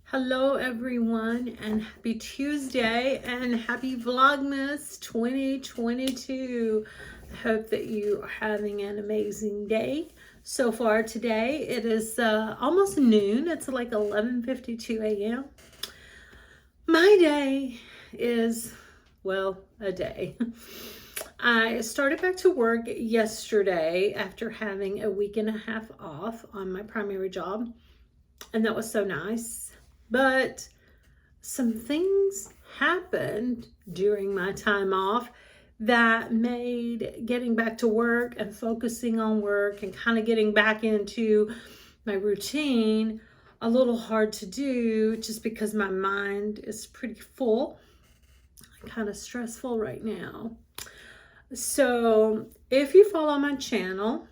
Hello everyone, and happy Tuesday and happy Vlogmas 2022. I hope that you are having an amazing day. So far today it is almost noon. It's like 11:52 a.m. My day is, well, a day. I started back to work yesterday after having a week and a half off on my primary job, and that was so nice. But some things happened during my time off that made getting back to work and focusing on work and kind of getting back into my routine a little hard to do, just because my mind is pretty full, kind of stressful right now. So if you follow my channel,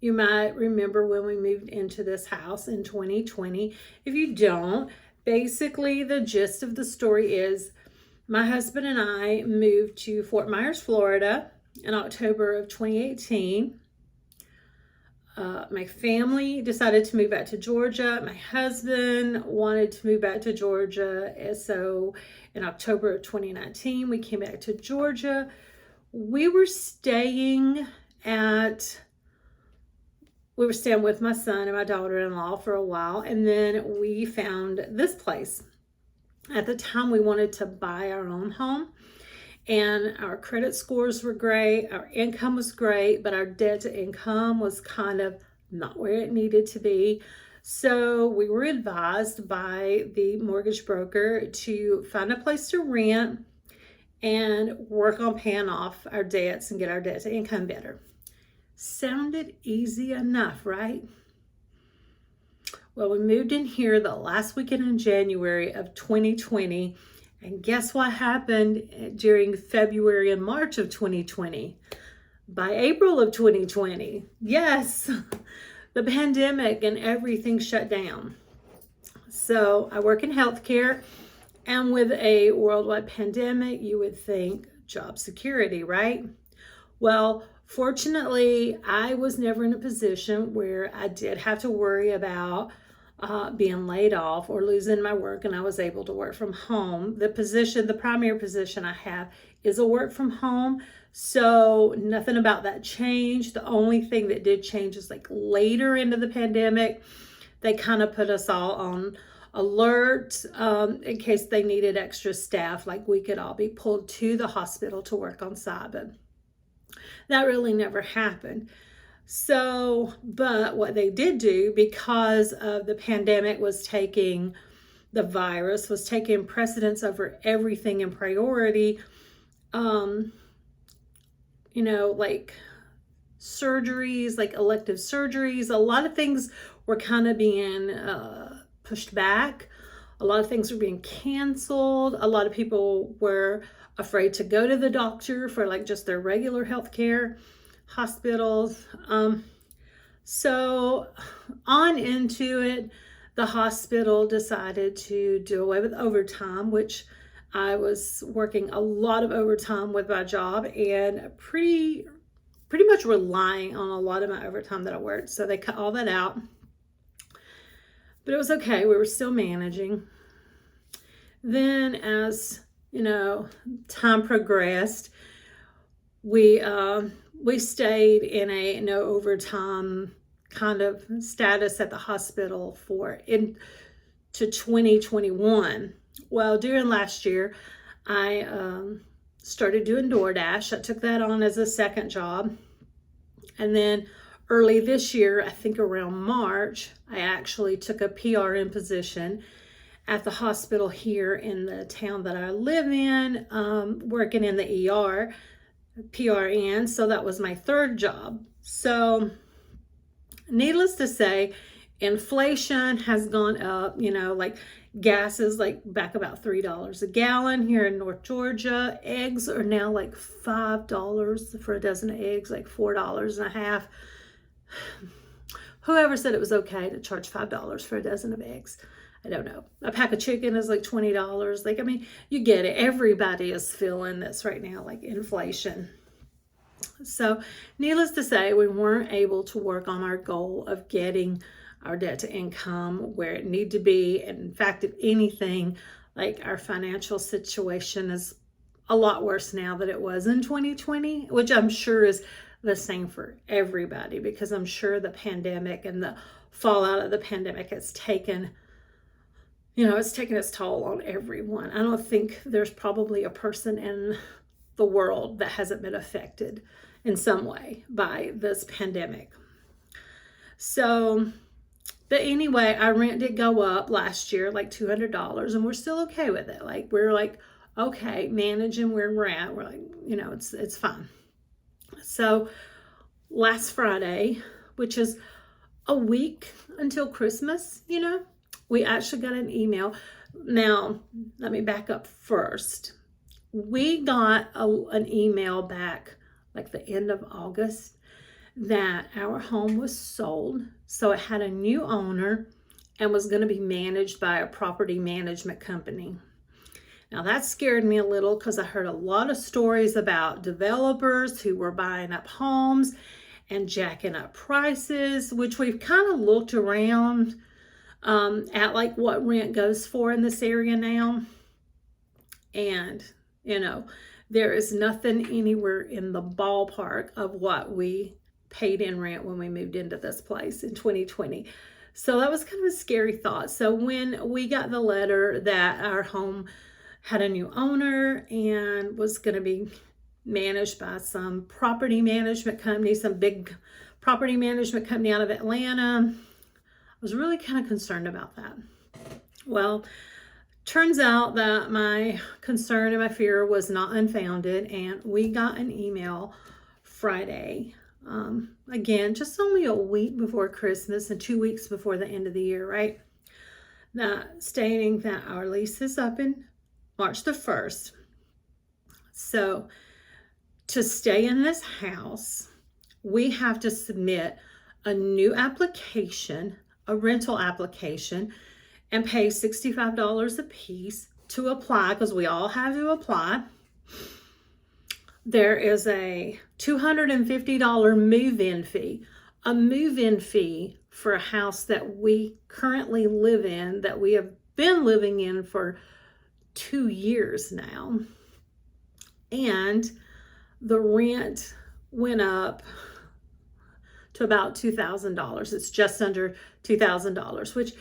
you might remember when we moved into this house in 2020. If you don't, basically the gist of the story is my husband and I moved to Fort Myers, Florida in October of 2018. My family decided to move back to Georgia. My husband wanted to move back to Georgia. And so in October of 2019, we came back to Georgia. We were staying with my son and my daughter-in-law for a while, and then we found this place. At the time, we wanted to buy our own home, and our credit scores were great, our income was great, but our debt to income was kind of not where it needed to be. So we were advised by the mortgage broker to find a place to rent and work on paying off our debts and get our debt to income better. Sounded easy enough, right? Well, we moved in here the last weekend in January of 2020, and guess what happened during February and March of 2020? By April of 2020, yes, the pandemic and everything shut down. So I work in healthcare, and with a worldwide pandemic, you would think job security, right? Well, fortunately, I was never in a position where I did have to worry about being laid off or losing my work, and I was able to work from home. The primary position I have is a work from home, so nothing about that changed. The only thing that did change is like later into the pandemic, they kind of put us all on alert in case they needed extra staff, like we could all be pulled to the hospital to work on site, but that really never happened. So, but what they did do, because of the pandemic the virus was taking precedence over everything in priority, like surgeries, like elective surgeries, a lot of things were kind of being pushed back. A lot of things were being canceled. A lot of people were afraid to go to the doctor for like just their regular health care, hospitals. So on into it, the hospital decided to do away with overtime, which I was working a lot of overtime with my job and pretty much relying on a lot of my overtime that I worked. So they cut all that out. But it was okay. We were still managing. Then as time progressed, we stayed in a no overtime kind of status at the hospital to 2021. Well, during last year, I started doing DoorDash. I took that on as a second job. And then early this year, I think around March, I actually took a PRN position at the hospital here in the town that I live in, working in the ER, PRN. So that was my third job. So needless to say, inflation has gone up, like gas is like back about $3 a gallon here in North Georgia. Eggs are now like $5 for a dozen of eggs, like $4.50. Whoever said it was okay to charge $5 for a dozen of eggs? I don't know. A pack of chicken is like $20. Like, I mean, you get it. Everybody is feeling this right now, like inflation. So needless to say, we weren't able to work on our goal of getting our debt to income where it need to be. And in fact, if anything, like our financial situation is a lot worse now than it was in 2020, which I'm sure is the same for everybody, because I'm sure the pandemic and the fallout of the pandemic has taken, it's taken its toll on everyone. I don't think there's probably a person in the world that hasn't been affected in some way by this pandemic. So, but anyway, our rent did go up last year, like $200, and we're still okay with it. Like, we're like, okay, managing where we're at. We're like, it's fine. So last Friday, which is a week until Christmas, we actually got an email. Now, let me back up first. We got an email back like the end of August that our home was sold. So it had a new owner and was going to be managed by a property management company. Now that scared me a little because I heard a lot of stories about developers who were buying up homes and jacking up prices, which we've kind of looked around at like what rent goes for in this area now. And, there is nothing anywhere in the ballpark of what we paid in rent when we moved into this place in 2020. So that was kind of a scary thought. So when we got the letter that our home had a new owner and was going to be managed by some property management company, some big property management company out of Atlanta, I was really kind of concerned about that. Well, turns out that my concern and my fear was not unfounded, and we got an email Friday. Again, just only a week before Christmas and 2 weeks before the end of the year, right? That stating that our lease is up in March the 1st. So to stay in this house, we have to submit a new application, a rental application, and pay $65 a piece to apply, because we all have to apply. There is a $250 move-in fee. A move-in fee for a house that we currently live in, that we have been living in for 2 years now. And the rent went up to about $2,000. It's just under $2,000, which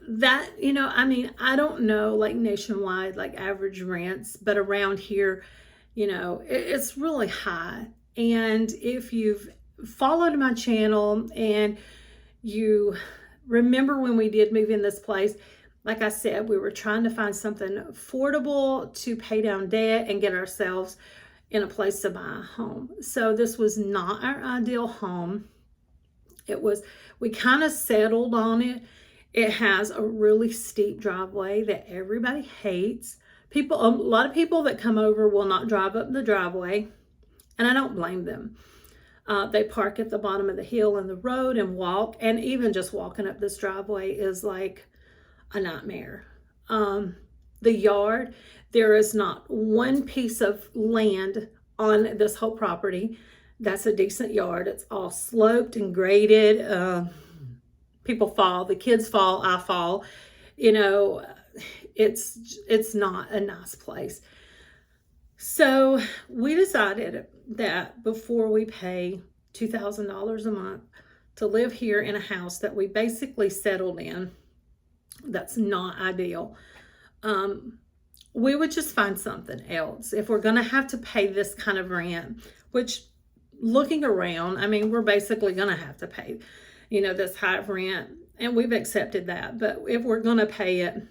that, I don't know like nationwide, like average rents, but around here, it's really high. And if you've followed my channel and you remember when we did move in this place, like I said, we were trying to find something affordable to pay down debt and get ourselves in a place to buy a home. So this was not our ideal home. We kind of settled on it. It has a really steep driveway that everybody hates. A lot of people that come over will not drive up the driveway, and I don't blame them. They park at the bottom of the hill in the road and walk, and even just walking up this driveway is like a nightmare. The yard, there is not one piece of land on this whole property that's a decent yard. It's all sloped and graded. People fall, the kids fall, I fall. It's not a nice place. So we decided that before we pay $2,000 a month to live here in a house that we basically settled in, that's not ideal, we would just find something else. If we're going to have to pay this kind of rent, which looking around, we're basically going to have to pay this high rent, and we've accepted that. But if we're going to pay it,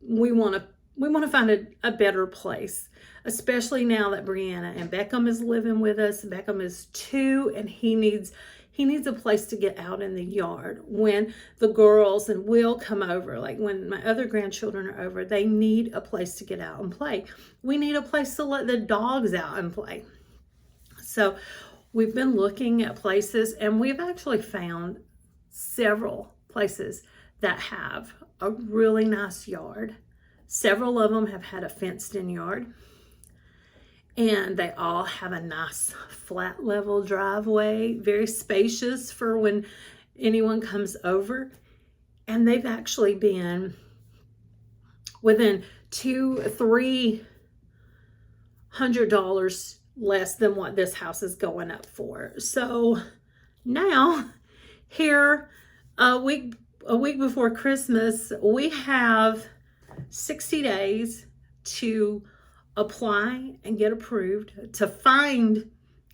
we want to find a better place, especially now that Brianna and Beckham is living with us. Beckham is 2, and he needs a place to get out in the yard. When the girls and Will come over, like when my other grandchildren are over, they need a place to get out and play. We need a place to let the dogs out and play. So we've been looking at places, and we've actually found several places that have a really nice yard. Several of them have had a fenced-in yard, and they all have a nice flat level driveway, very spacious for when anyone comes over, and they've actually been within $200-300 less than what this house is going up for. So now, here a week before Christmas, we have 60 days to apply and get approved, to find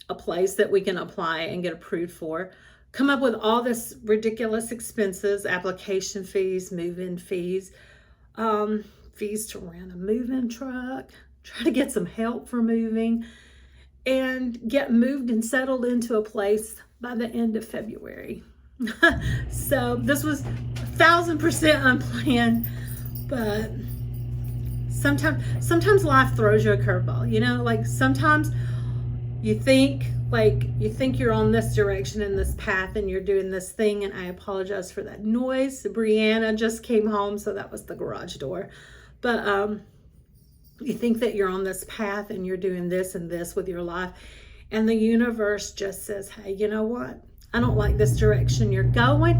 a place that we can apply and get approved for, come up with all this ridiculous expenses, application fees, move-in fees, fees to rent a move-in truck, try to get some help for moving, and get moved and settled into a place by the end of February. So this was 1,000% unplanned, but sometimes life throws you a curveball, you know, like sometimes you think you're on this direction in this path and you're doing this thing. And I apologize for that noise. Brianna just came home, so that was the garage door. But you think that you're on this path and you're doing this and this with your life, and the universe just says, hey, you know what? I don't like this direction you're going.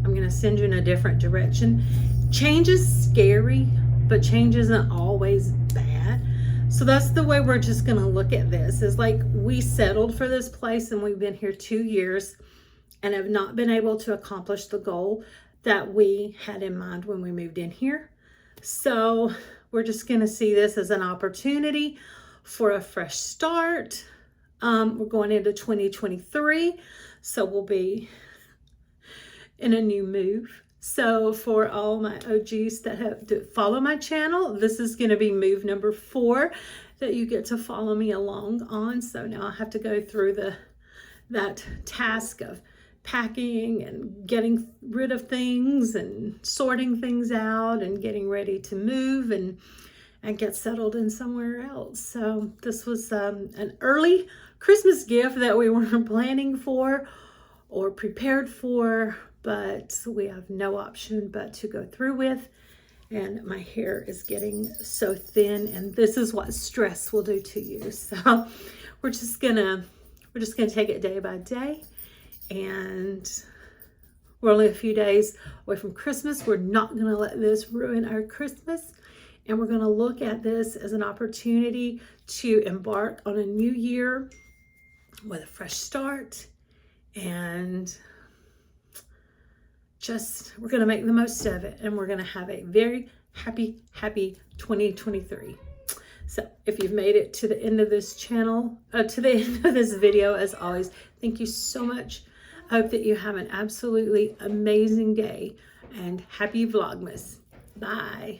I'm going to send you in a different direction. Change is scary, but change isn't always bad. So that's the way we're just going to look at this, is like, we settled for this place and we've been here 2 years and have not been able to accomplish the goal that we had in mind when we moved in here. So we're just going to see this as an opportunity for a fresh start. We're going into 2023, so we'll be in a new move. So for all my OGs that have to follow my channel, this is going to be move number 4 that you get to follow me along on. So now I have to go through that task of packing and getting rid of things and sorting things out and getting ready to move and get settled in somewhere else. So this was an early Christmas gift that we weren't planning for or prepared for, but we have no option but to go through with. And my hair is getting so thin, and this is what stress will do to you. So we're just gonna take it day by day, and we're only a few days away from Christmas. We're not gonna let this ruin our Christmas, and we're gonna look at this as an opportunity to embark on a new year with a fresh start, and we're going to make the most of it, and we're going to have a very happy 2023. So if you've made it to the end of this channel, to the end of this video, as always, thank you so much. I hope that you have an absolutely amazing day, and happy Vlogmas. Bye.